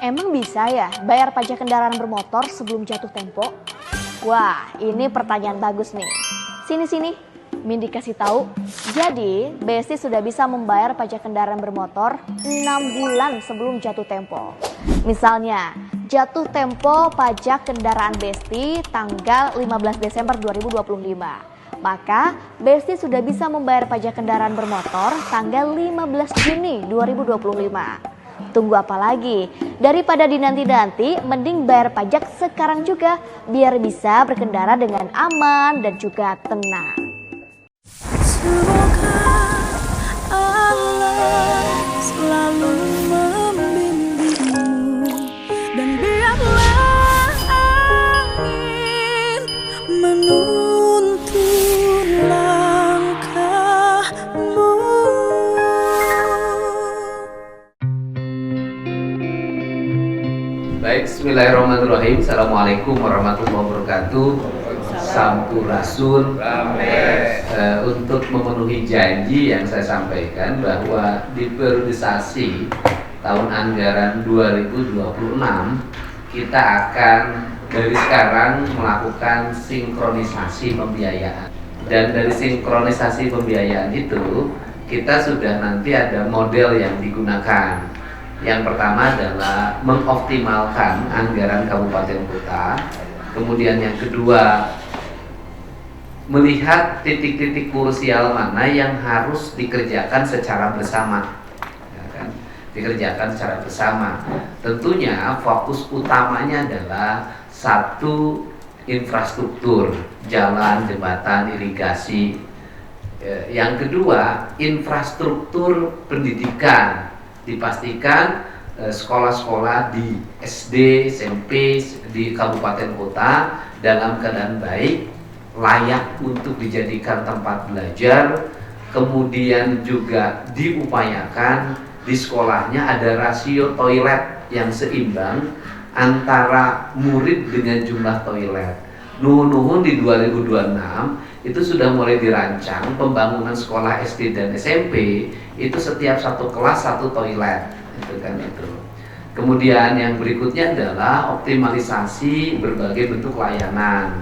Emang bisa ya bayar pajak kendaraan bermotor sebelum jatuh tempo? Wah, ini pertanyaan bagus nih. Sini, Mindy kasih tahu. Jadi, Besti sudah bisa membayar pajak kendaraan bermotor 6 bulan sebelum jatuh tempo. Misalnya, jatuh tempo pajak kendaraan Besti tanggal 15 Desember 2025. Maka, Besti sudah bisa membayar pajak kendaraan bermotor tanggal 15 Juni 2025. Tunggu apa lagi? Daripada dinanti-nanti, mending bayar pajak sekarang juga biar bisa berkendara dengan aman dan juga tenang. Semoga Allah selalu membimbingmu dan biarlah angin menuntun langkahmu. Baik, bismillahirrahmanirrahim. Assalamualaikum warahmatullahi wabarakatuh. Sampurasun. Untuk memenuhi janji yang saya sampaikan bahwa di periodisasi tahun anggaran 2026 kita akan dari sekarang melakukan sinkronisasi pembiayaan. Dan dari sinkronisasi pembiayaan itu kita sudah nanti ada model yang digunakan. Yang pertama adalah mengoptimalkan anggaran kabupaten kota. Kemudian yang kedua, melihat titik-titik krusial mana yang harus dikerjakan secara bersama. Ya kan? Dikerjakan secara bersama. Tentunya fokus utamanya adalah satu, infrastruktur, jalan, jembatan, irigasi. Yang kedua, infrastruktur pendidikan. Dipastikan sekolah-sekolah di SD, SMP di kabupaten kota dalam keadaan baik, layak untuk dijadikan tempat belajar. Kemudian juga diupayakan di sekolahnya ada rasio toilet yang seimbang antara murid dengan jumlah toilet. Nuhun-nuhun di 2026 itu sudah mulai dirancang pembangunan sekolah SD dan SMP itu setiap satu kelas satu toilet, itu kan itu. Kemudian yang berikutnya adalah optimalisasi berbagai bentuk layanan.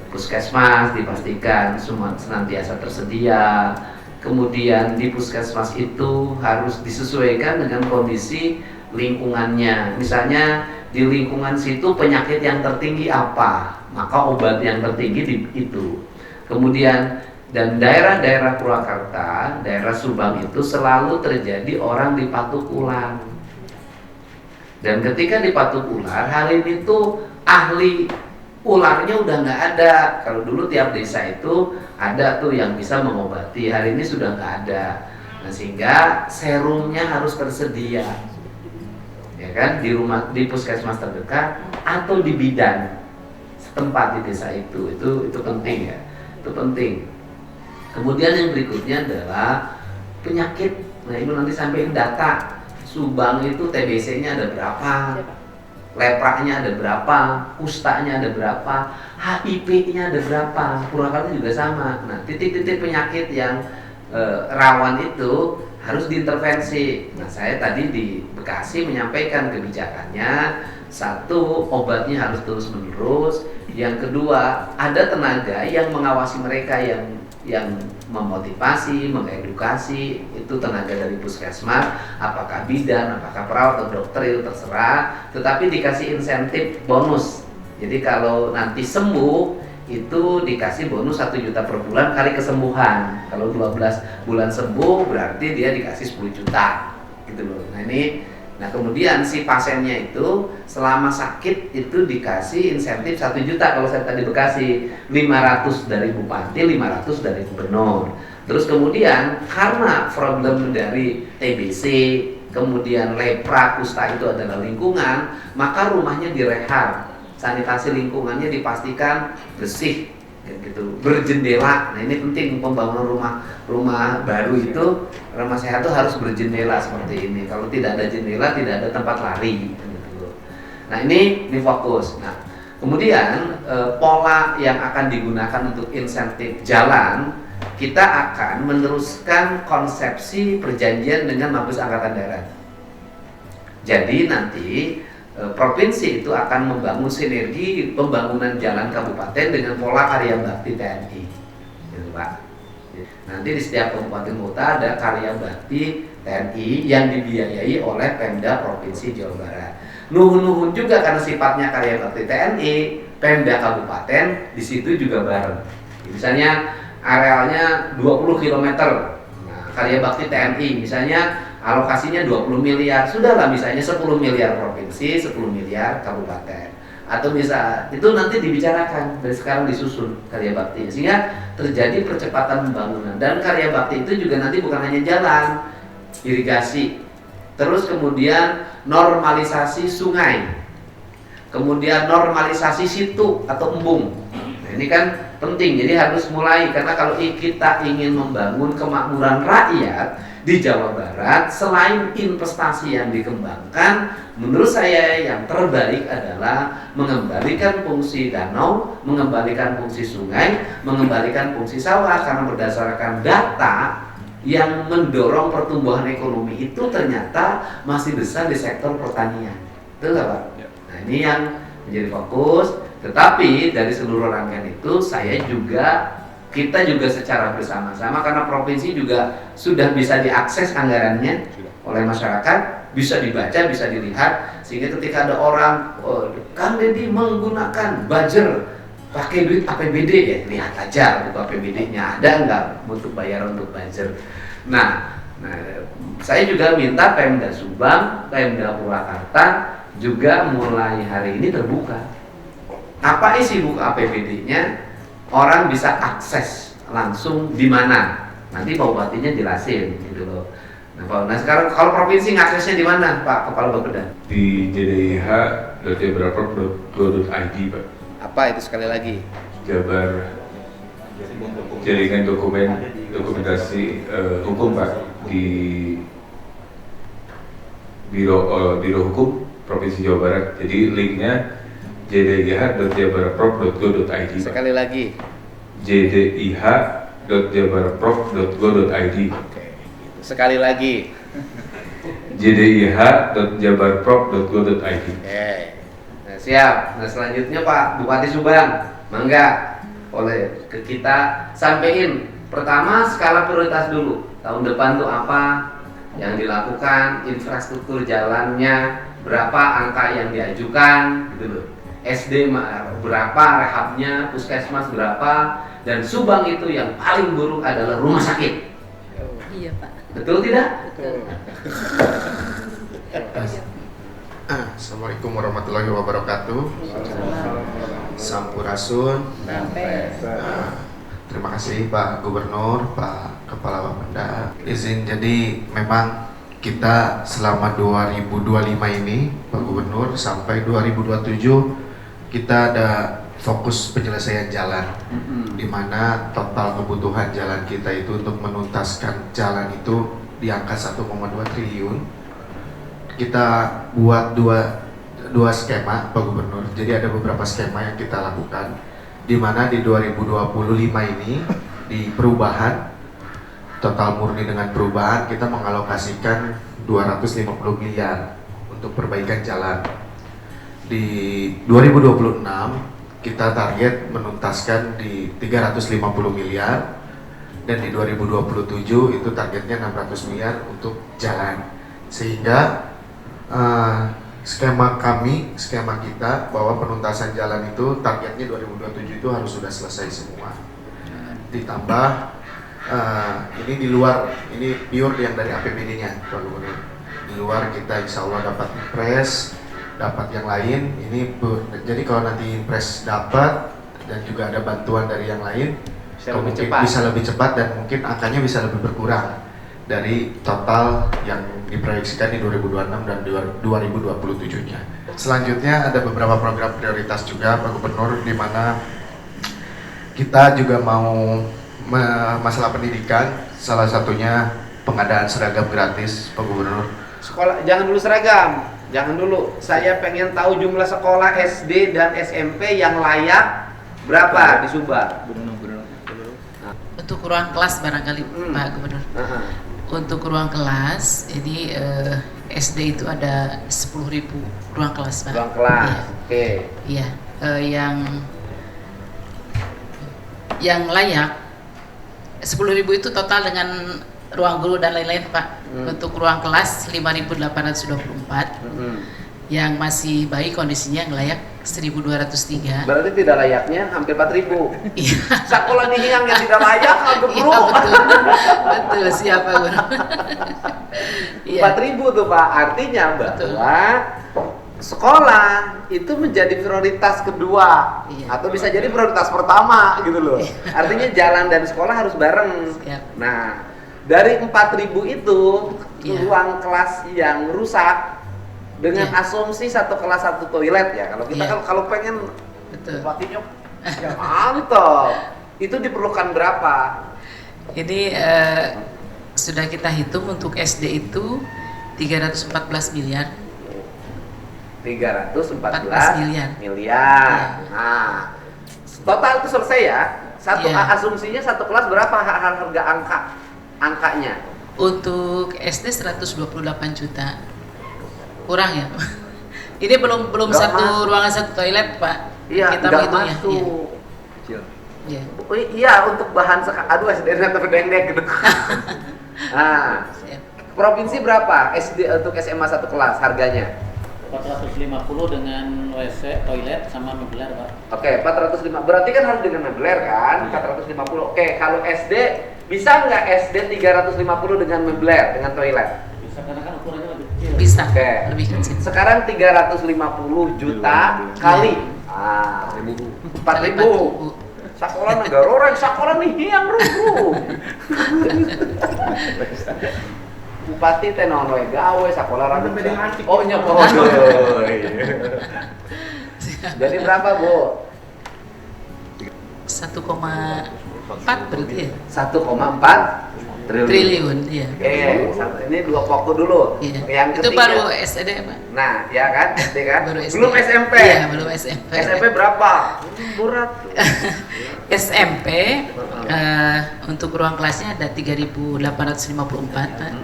Puskesmas dipastikan semua senantiasa tersedia. Kemudian di puskesmas itu harus disesuaikan dengan kondisi lingkungannya. Misalnya di lingkungan situ penyakit yang tertinggi apa, maka obat yang tertinggi di itu. Kemudian dan daerah-daerah Purwakarta, daerah Subang itu selalu terjadi orang dipatuk ular. Dan ketika dipatuk ular, hari ini tuh ahli ularnya udah nggak ada. Kalau dulu tiap desa itu ada tuh yang bisa mengobati, hari ini sudah nggak ada. Nah, sehingga serumnya harus tersedia, ya kan, di rumah, di puskesmas terdekat atau di bidan setempat di desa itu penting ya. Itu penting. Kemudian yang berikutnya adalah penyakit. Nah, ini nanti sampaikan data. Subang itu TBC-nya ada berapa? Lepraknya ada berapa? Kustanya ada berapa? HIV-nya ada berapa? Purwakarta juga sama. Nah, titik-titik penyakit yang rawan itu harus diintervensi. Nah, saya tadi di Bekasi menyampaikan kebijakannya. Satu, obatnya harus terus-menerus. Yang kedua, ada tenaga yang mengawasi mereka, yang memotivasi, mengedukasi. Itu tenaga dari puskesmas, apakah bidan, apakah perawat atau dokter itu terserah. Tetapi dikasih insentif bonus. Jadi kalau nanti sembuh itu dikasih bonus 1 juta per bulan kali kesembuhan. Kalau 12 bulan sembuh berarti dia dikasih 10 juta gitu loh. Nah kemudian si pasiennya itu selama sakit itu dikasih insentif 1 juta. Kalau saya tadi Bekasi 500 dari bupati, 500 dari gubernur. Terus kemudian karena problem dari TBC, kemudian lepra, kusta itu adalah lingkungan, maka rumahnya direhab, sanitasi lingkungannya dipastikan bersih, gitu, berjendela. Nah ini penting, pembangunan rumah baru itu, rumah sehat itu harus berjendela seperti ini. Kalau tidak ada jendela, tidak ada tempat lari, gitu. Nah ini fokus. Nah kemudian pola yang akan digunakan untuk insentif jalan, kita akan meneruskan konsepsi perjanjian dengan Mabes Angkatan Darat. Jadi nanti provinsi itu akan membangun sinergi pembangunan jalan kabupaten dengan pola karya bakti TNI, gitu Pak. Nanti di setiap kabupaten kota ada karya bakti TNI yang dibiayai oleh Pemda Provinsi Jawa Barat. Nuhun-nuhun juga karena sifatnya karya bakti TNI, Pemda Kabupaten di situ juga bareng. Misalnya arealnya 20 km, nah, karya bakti TNI misalnya alokasinya 20 miliar, sudahlah misalnya 10 miliar provinsi, 10 miliar kabupaten. Atau bisa, itu nanti dibicarakan, dari sekarang disusun karya bakti, sehingga terjadi percepatan pembangunan. Dan karya bakti itu juga nanti bukan hanya jalan, irigasi, terus kemudian normalisasi sungai, kemudian normalisasi situ atau embung. Nah, ini kan penting, jadi harus mulai, karena kalau kita ingin membangun kemakmuran rakyat di Jawa Barat, selain investasi yang dikembangkan, menurut saya yang terbaik adalah mengembalikan fungsi danau, mengembalikan fungsi sungai, mengembalikan fungsi sawah, karena berdasarkan data yang mendorong pertumbuhan ekonomi itu ternyata masih besar di sektor pertanian. Betul nggak Pak? Nah, ini yang menjadi fokus. Tetapi dari seluruh rangkaian itu kita juga secara bersama-sama, karena provinsi juga sudah bisa diakses anggarannya oleh masyarakat, bisa dibaca, bisa dilihat, sehingga ketika ada orang, Kang Deddy menggunakan buzzer pakai duit APBD, ya lihat aja buku APBD-nya ada nggak untuk bayar untuk buzzer. Nah, saya juga minta Pemda Subang, Pemda Purwakarta juga mulai hari ini terbuka. Apa isi buku APBD-nya? Orang bisa akses langsung di mana. Nanti Pak Bupatinya jelasin gitu loh. Nah sekarang kalau provinsi ngaksesnya di mana Pak Kepala Bapeda? Di jdih.jabarprov.go.id Pak. Apa itu sekali lagi? Jabar jaringan dokumentasi hukum Pak di Biro Hukum Provinsi Jawa Barat. Jadi linknya jdih.jabarprov.go.id. Sekali lagi. jdih.jabarprov.go.id. Oke. Sekali lagi. jdih.jabarprov.go.id. Oke. Nah, siap. Nah, selanjutnya Pak Bupati Subang, mangga oleh ke kita sampaikan pertama skala prioritas dulu. Tahun depan tuh apa yang dilakukan, infrastruktur jalannya, berapa angka yang diajukan gitu loh. SD berapa, rehabnya, puskesmas berapa, dan Subang itu yang paling buruk adalah rumah sakit. Iya Pak. Betul tidak? Betul. Assalamualaikum warahmatullahi wabarakatuh. Sampurasun. Terima kasih Pak Gubernur, Pak Kepala Bapeda. Izin, jadi memang kita selama 2025 ini Pak Gubernur sampai 2027 kita ada fokus penyelesaian jalan, di mana total kebutuhan jalan kita itu untuk menuntaskan jalan itu di angka 1,2 triliun. Kita buat dua skema Pak Gubernur. Jadi ada beberapa skema yang kita lakukan, di mana di 2025 ini di perubahan total murni dengan perubahan kita mengalokasikan 250 miliar untuk perbaikan jalan. Di 2026 kita target menuntaskan di 350 miliar, dan di 2027 itu targetnya 600 miliar untuk jalan. Sehingga skema kita bahwa penuntasan jalan itu targetnya 2027 itu harus sudah selesai semua. Ditambah ini di luar, ini pure yang dari APBD-nya Pak Gubernur. Di luar kita insya Allah dapat impres, dapat yang lain. Jadi kalau nanti impres dapat dan juga ada bantuan dari yang lain, bisa lebih cepat dan mungkin angkanya bisa lebih berkurang dari total yang diproyeksikan di 2026 dan 2027-nya. Selanjutnya ada beberapa program prioritas juga Pak Gubernur, di mana kita juga mau masalah pendidikan, salah satunya pengadaan seragam gratis Pak Gubernur. Sekolah jangan dulu seragam, jangan dulu. Saya pengen tahu jumlah sekolah SD dan SMP yang layak berapa di Subang. Untuk ruang kelas barangkali Pak Gubernur. Untuk ruang kelas, jadi SD itu ada 10.000 ruang kelas, Pak. Ruang kelas. Iya. Oke. Iya, yang layak 10.000 itu total dengan ruang guru dan lain-lain, Pak. Untuk ruang kelas 5.824. Yang masih baik kondisinya yang layak 1.203. Berarti tidak layaknya hampir 4.000. Iya. Sekolah nih yang tidak layak hampir Iya, bro. betul siapa guru. Iya. 4.000 tuh Pak. Artinya Betul. bahwa sekolah itu menjadi prioritas kedua, Iya. atau bisa jadi prioritas pertama gitu loh. Artinya jalan dan sekolah harus bareng. Siap. Nah, dari 4.000 itu Iya. ruang kelas yang rusak dengan Iya. asumsi satu kelas satu toilet ya. Kalau kita Iya. kan kalau pengen Betul. Bupatinya ya mantap. Itu diperlukan berapa? Ini sudah kita hitung untuk SD itu 314 miliar. 314 miliar. miliar. Iya. Nah, total itu selesai ya. Satu Iya. asumsinya satu kelas berapa harga angkanya? Untuk SD 128 juta. Kurang ya? Ini belum Nggak satu masuk. ruangan satu toilet, Pak. Iya, Kita nggak menghitungnya. masuk. Iya. Oh, iya, untuk bahan aduh SD nya terdendek gitu. Nah, Siap. provinsi berapa SD untuk SMA satu kelas harganya? 450 dengan WC, toilet, sama mebler, Pak. Oke, 405. Berarti kan harus dengan mebler kan? 450. Oke, kalau SD bisa nggak SD 350 dengan mebler, dengan toilet? Bisa, karena kan ukurannya lebih kecil. Bisa. Oke. Lebih kecil. Sekarang 350 juta kali 4.000. Sekolah negara orang, sekolah nih yang bro. Bupati teh naon we gawe sekolah rada. Oh nya pohoy. Jadi berapa, Bu? 1,4 berarti ya? 1,4 Triliun, iya. Ini dua pokok dulu. Iya. Yang Itu ketiga. baru SD, Pak. Nah, ya kan, SD kan? Baru SD. Belum SMP. Iya, belum SMP. SMP berapa? Berat. SMP untuk ruang kelasnya ada 3.854, Pak.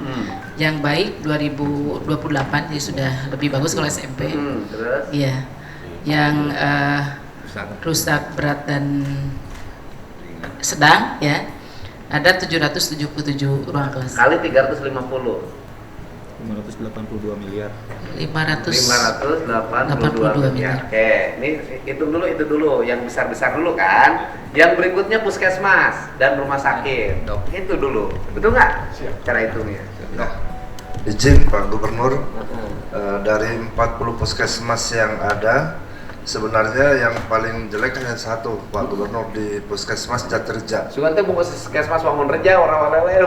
Yang baik 2028, jadi sudah lebih bagus kalau SMP. Terus Iya. Yang rusak berat dan sedang ya. Ada 777 ruang kelas. kali 350. 582 miliar. 582 miliar. Oke, ini itu dulu yang besar-besar dulu kan. Yang berikutnya puskesmas dan rumah sakit. Itu dulu. Betul nggak? Cara hitungnya. Izin Pak Gubernur, dari 40 puskesmas yang ada, sebenarnya yang paling jelek hanya satu, Pak Gubernur, di puskesmas Jatirja. Sugan teh puskesmas Wangun Reja orang lele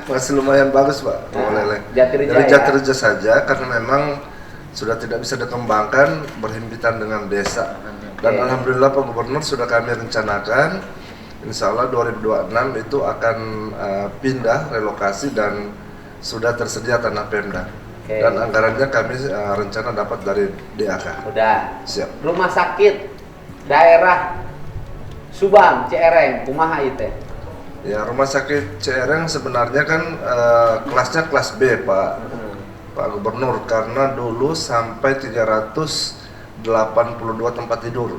Masih lumayan bagus Pak, Lele. Jatirja Dari ya? Jatirja saja, karena memang sudah tidak bisa dikembangkan berhimpitan dengan desa. Dan Oke. Alhamdulillah Pak Gubernur sudah kami rencanakan, Insya Allah 2026 itu akan pindah relokasi dan sudah tersedia tanah Pemda. Oke. Dan anggarannya kami rencana dapat dari DAK. Udah. Siap. Rumah sakit daerah Subang, Cereng, kumaha ieu teh? Ya, rumah sakit Cereng sebenarnya kan kelasnya kelas B, Pak Gubernur, karena dulu sampai 382 tempat tidur.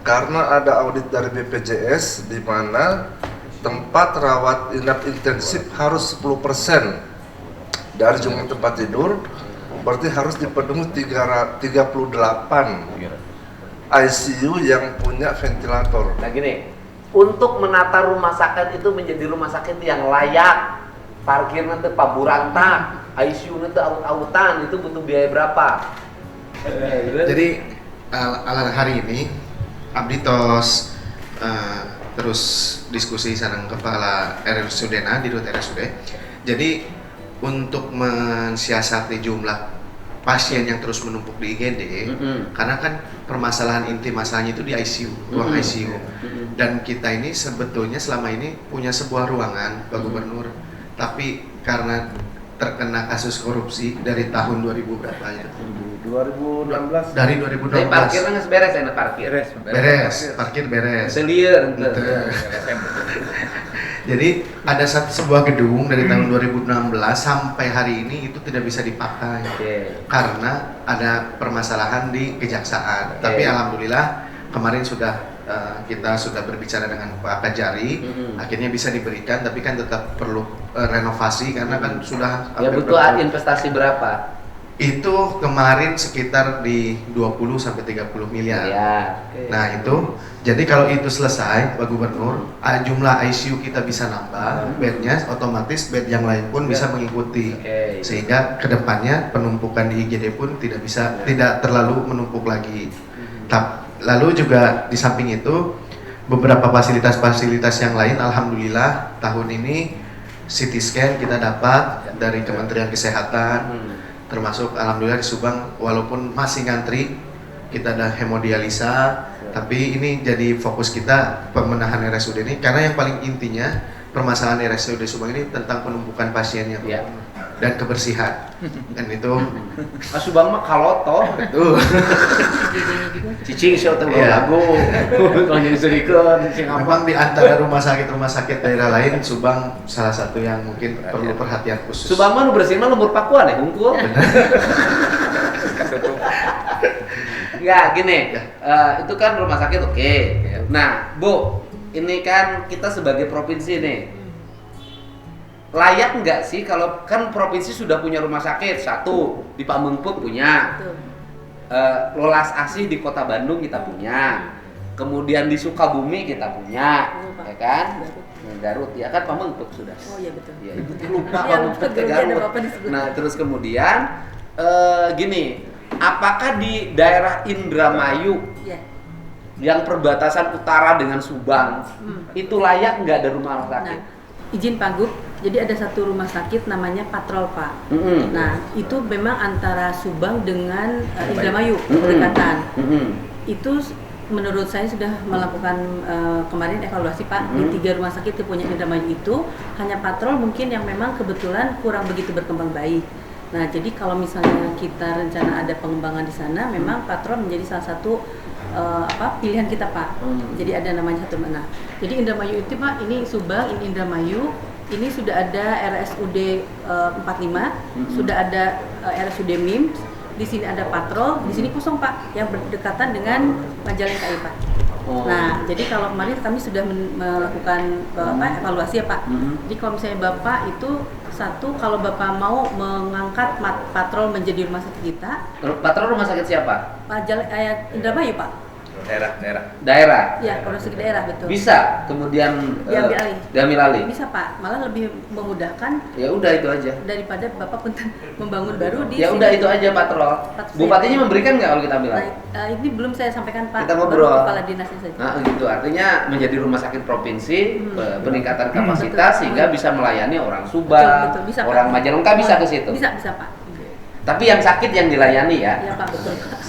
Karena ada audit dari BPJS di mana tempat rawat inap intensif harus 10% dari jumlah tempat tidur, berarti harus dipenuhi 38 ICU yang punya ventilator. Nah gini, untuk menata rumah sakit itu menjadi rumah sakit yang layak, parkirnya teh paburanta, ICU-nya teh aut-autan, itu butuh biaya berapa? Jadi ala hari ini abdi tos terus diskusi sareng kepala RSUD-na di RSUD. Jadi untuk mensiasati jumlah pasien yang terus menumpuk di IGD, karena kan permasalahan inti masalahnya itu di ICU, ruang ICU. Dan kita ini sebetulnya selama ini punya sebuah ruangan, Pak Gubernur, tapi karena terkena kasus korupsi dari tahun 2000 berapa ya? 2016. Dari Tapi 2012. parkirnya nggak beres enak parkir. Beres, parkir beres. Selieur Ente. Jadi ada sebuah gedung dari tahun 2016 sampai hari ini itu tidak bisa dipakai karena ada permasalahan di kejaksaan. Tapi alhamdulillah kemarin kita sudah berbicara dengan Pak Kajari, akhirnya bisa diberikan, tapi kan tetap perlu renovasi karena kan sudah Ya butuh investasi berapa? Itu kemarin sekitar di 20 sampai 30 miliar. Nah, itu jadi kalau itu selesai Pak Gubernur, jumlah ICU kita bisa nambah, bednya otomatis bed yang lain pun bisa mengikuti. Sehingga kedepannya penumpukan di IGD pun tidak terlalu menumpuk lagi. Lalu juga di samping itu beberapa fasilitas-fasilitas yang lain alhamdulillah tahun ini CT scan kita dapat dari Kementerian Kesehatan. Termasuk alhamdulillah di Subang walaupun masih ngantri kita ada hemodialisa, tapi ini jadi fokus kita pemenahan RSUD ini karena yang paling intinya permasalahan RSUD Subang ini tentang penumpukan pasiennya dan kebersihan. Dan itu Subang mah kalotoh tuh. Cicing sih teu lagu. Kalau jadi sedikeun cing Memang di antara rumah sakit daerah lain Subang salah satu yang mungkin perlu perhatian khusus. Subang mah nu bersihin mah lembur pakuan ya hungkul. Enggak gini, itu kan rumah sakit oke. Nah, Bu, ini kan kita sebagai provinsi nih. Layak nggak sih kalau kan provinsi sudah punya rumah sakit satu di Pamengpeuk punya, Lolas Asih di Kota Bandung kita punya, kemudian di Sukabumi kita punya, ya kan? Garut ya kan Pamengpeuk sudah. Oh iya betul. Ya itu lupa Pamengpeuk ke Garut. Nah terus kemudian gini, apakah di daerah Indramayu yang perbatasan utara dengan Subang itu layak nggak ada rumah sakit? Nah, izin Pak Gub, jadi ada satu rumah sakit namanya Patrol Pak. Nah itu memang antara Subang dengan Indramayu berdekatan. Itu menurut saya sudah melakukan kemarin evaluasi Pak di 3 rumah sakit yang punya Indramayu itu hanya Patrol mungkin yang memang kebetulan kurang begitu berkembang baik. Nah jadi kalau misalnya kita rencana ada pengembangan di sana, memang Patrol menjadi salah satu pilihan kita Pak. Jadi ada namanya satu mana. Jadi Indramayu itu Pak, ini Subang, ini Indramayu, ini sudah ada RSUD 45, sudah ada RSUD MIMS, di sini ada Patrol, di sini kosong Pak, yang berdekatan dengan Majalengka Pak. Nah, jadi kalau kemarin kami sudah melakukan evaluasi ya Pak. Jadi kalau misalnya Bapak itu satu, kalau Bapak mau mengangkat Patrol menjadi rumah sakit kita. Patrol rumah sakit siapa? Indramayu Pak. Daerah. Ya, kalau segi daerah betul. Bisa kemudian diambil alih. Bisa Pak, malah lebih memudahkan. Ya udah itu aja. Daripada Bapak membangun baru di. Ya udah itu aja Patrol. Bupatinya memberikan nggak kalau kita bilang? Nah, ini belum saya sampaikan Pak. Kita ngobrol. Baru kepala dinasnya saja. Nah, gitu artinya menjadi rumah sakit provinsi, peningkatan kapasitas sehingga bisa melayani orang Subang, Bisa, orang Pak. Majalengka bisa ke situ. Bisa Pak. Tapi yang sakit yang dilayani ya. Iya Pak, betul Pak.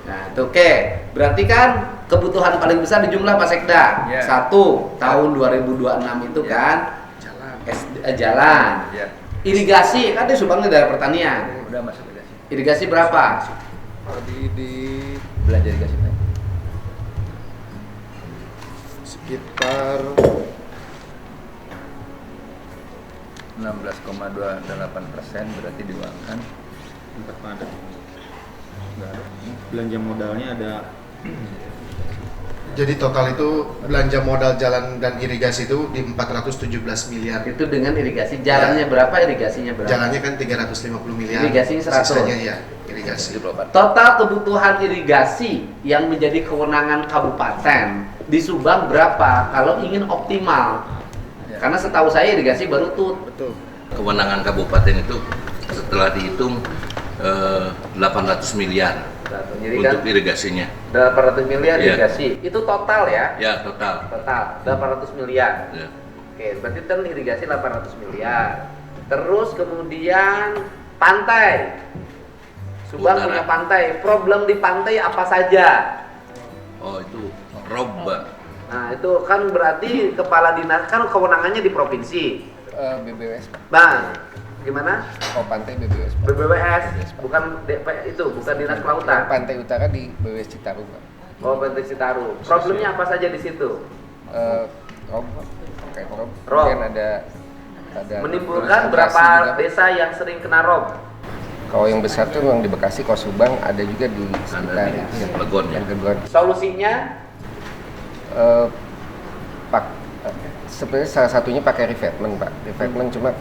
Nah, itu oke. Berarti kan kebutuhan paling besar di jumlah Pak Sekda. Satu, tahun 2026 itu kan jalan. Irigasi kan di Subang ini daerah pertanian. Udah masuk irigasi. Irigasi berapa? Di belanja irigasi Pak. Sekitar 16,28% berarti diuangkan 4 ada. Enggak ada. Belanja modalnya ada. Jadi total itu belanja modal jalan dan irigasi itu di 417 miliar. Itu dengan irigasi. Jalannya berapa, irigasinya berapa? Jalannya kan 350 miliar. Irigasinya 100. Sisanya ya, irigasi. Total kebutuhan irigasi yang menjadi kewenangan kabupaten di Subang berapa kalau ingin optimal? Karena setahu saya irigasi baru tuh. Betul. Kewenangan kabupaten itu setelah dihitung 800 miliar Jadi untuk kan irigasinya. 800 miliar irigasi. Itu total ya? Ya, total. Total 800 miliar. Ya. Oke, berarti kan irigasi 800 miliar. Terus kemudian pantai. Subang Utara. punya pantai. Problem di pantai apa saja? Oh, itu rob, Pak. Nah, itu kan berarti kepala dinas kan kewenangannya di provinsi. BBWS Pak. Bang, gimana? Oh, pantai BBWS Pak. BBWS, bukan DP itu, bukan Dinas Kelautan. Pantai Utara di BBWS Citarum Pak. Oh, Pantai Citarum. Problemnya apa saja di situ? Rob Pak. terkait rob. Rob. Kemudian ada Menimbulkan durasi berapa juga. desa yang sering kena rob? Kalau yang besar tuh memang di Bekasi, kalau Subang ada juga di sekitar Legon ya. Legon. Solusinya? Sebenarnya salah satunya pakai revetment, Pak. Revetment cuma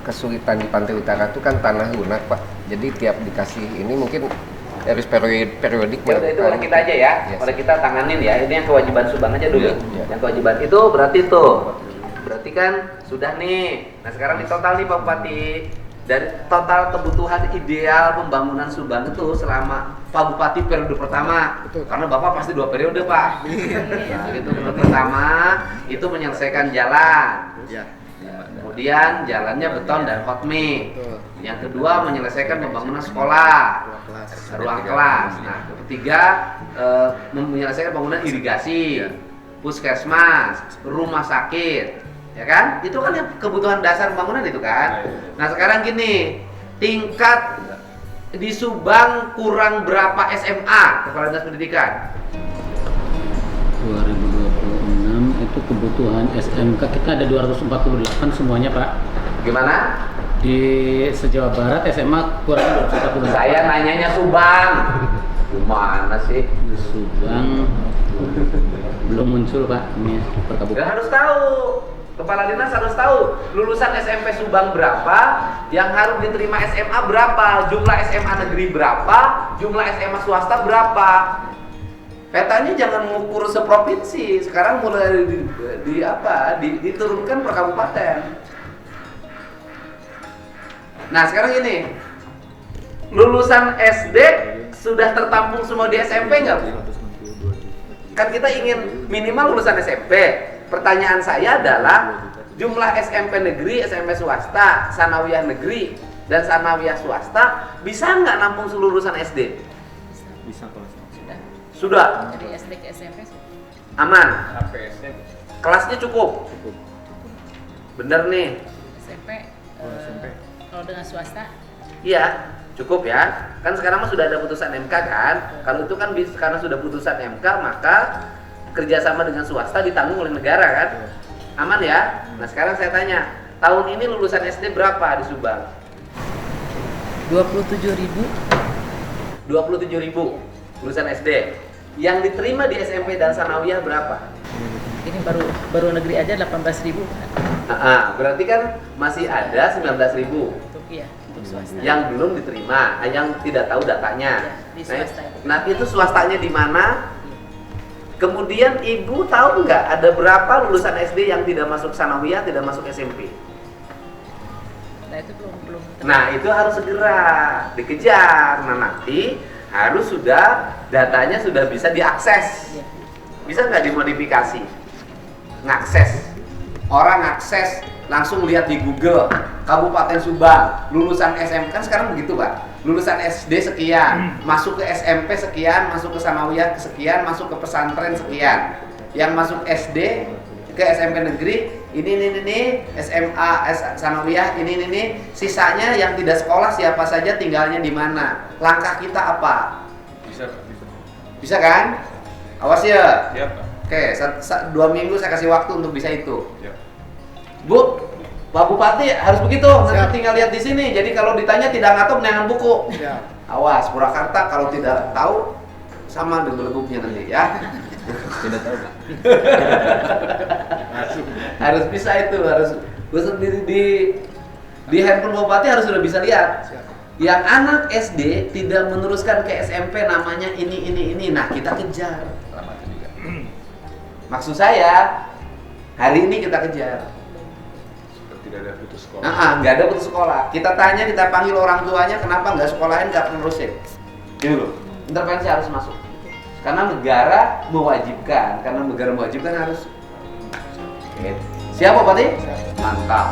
kesulitan di pantai utara itu kan tanah lunak, Pak. Jadi tiap dikasih ini mungkin harus periodik. Ya udah, itu oleh kita aja ya, Yes. oleh kita tanganin ya. Ini yang kewajiban Subang aja dulu. Iya. Yang kewajiban itu berarti kan sudah nih. Nah sekarang di total nih Pak Bupati, dari total kebutuhan ideal pembangunan Subang itu selama Pak Bupati periode pertama, karena Bapak pasti 2 periode Pak. Nah, gitu periode pertama itu menyelesaikan jalan. Kemudian jalannya beton dan hot mix. Yang kedua menyelesaikan pembangunan sekolah, ruang kelas. Nah ketiga menyelesaikan pembangunan irigasi, puskesmas, rumah sakit, ya kan? Itu kan yang kebutuhan dasar pembangunan itu kan. Nah sekarang gini, tingkat di Subang kurang berapa SMA kepala dinas pendidikan? 2026 itu kebutuhan SMK kita ada 248 semuanya Pak. Gimana? Di se-Jawa Barat SMA kurang 248. Saya nanyanya Subang. Gimana sih? Di Subang belum muncul Pak ini per Dan kabupaten. harus tahu, kepala dinas harus tahu lulusan SMP Subang berapa, yang harus diterima SMA berapa, jumlah SMA negeri berapa, jumlah SMA swasta berapa. Petanya jangan mengukur seprovinsi, sekarang mulai diturunkan per kabupaten. Nah sekarang ini lulusan SD sudah tertampung semua di SMP nggak? Kan kita ingin minimal lulusan SMP. Pertanyaan saya adalah jumlah SMP negeri, SMP swasta, sanawiyah negeri dan sanawiyah swasta bisa nggak nampung seluruh lulusan SD? Bisa Pak. Sudah. Dari SD ke SMP Aman. Kelasnya cukup. Bener nih. SMP kalau dengan swasta Iya, cukup ya. Kan sekarang mah sudah ada putusan MK kan. Kalau itu kan karena sudah putusan MK maka kerjasama dengan swasta ditanggung oleh negara kan. Aman ya. Nah sekarang saya tanya, tahun ini lulusan SD berapa di Subang? 27.000. 27.000 lulusan SD. Yang diterima di SMP dan sanawiyah berapa? Ini baru negeri aja 18.000 Pak. Berarti kan masih ada 19.000 Untuk swasta. yang belum diterima, yang tidak tahu datanya. Di swasta. Nah itu swastanya di mana? Kemudian ibu tahu nggak ada berapa lulusan SD yang tidak masuk sanawiyah, tidak masuk SMP? Nah itu belum. Nah itu harus segera dikejar. Nah nanti harus sudah datanya sudah bisa diakses. Bisa nggak dimodifikasi? Ngakses. Orang akses langsung lihat di Google Kabupaten Subang lulusan SMP kan sekarang begitu Pak. Lulusan SD sekian, masuk ke SMP sekian, masuk ke sanawiyah sekian, masuk ke pesantren sekian. Yang masuk SD ke SMP negeri ini SMA sanawiyah ini sisanya yang tidak sekolah siapa saja tinggalnya di mana. Langkah kita apa? Bisa kan? Awas ya. Siap, Pak. Oke, 2 minggu saya kasih waktu untuk bisa itu. Bu, Pak Bupati harus begitu. Nanti tinggal lihat di sini. Jadi kalau ditanya tidak ngatur jangan buku. Awas, Purwakarta kalau tidak tahu sama dengan bukunya nanti ya. Tidak tahu, Pak. Harus bisa itu, harus gue sendiri di handphone Bupati harus sudah bisa lihat. Yang anak SD tidak meneruskan ke SMP namanya ini. Nah, kita kejar. Maksud saya hari ini kita kejar. Tidak ada putus sekolah. Nggak ada putus sekolah. Kita tanya, kita panggil orang tuanya kenapa nggak sekolahin, nggak penerusin. Gitu loh. Intervensi harus masuk. Karena negara mewajibkan. Karena negara mewajibkan harus. Siap Pak Bupati? Mantap.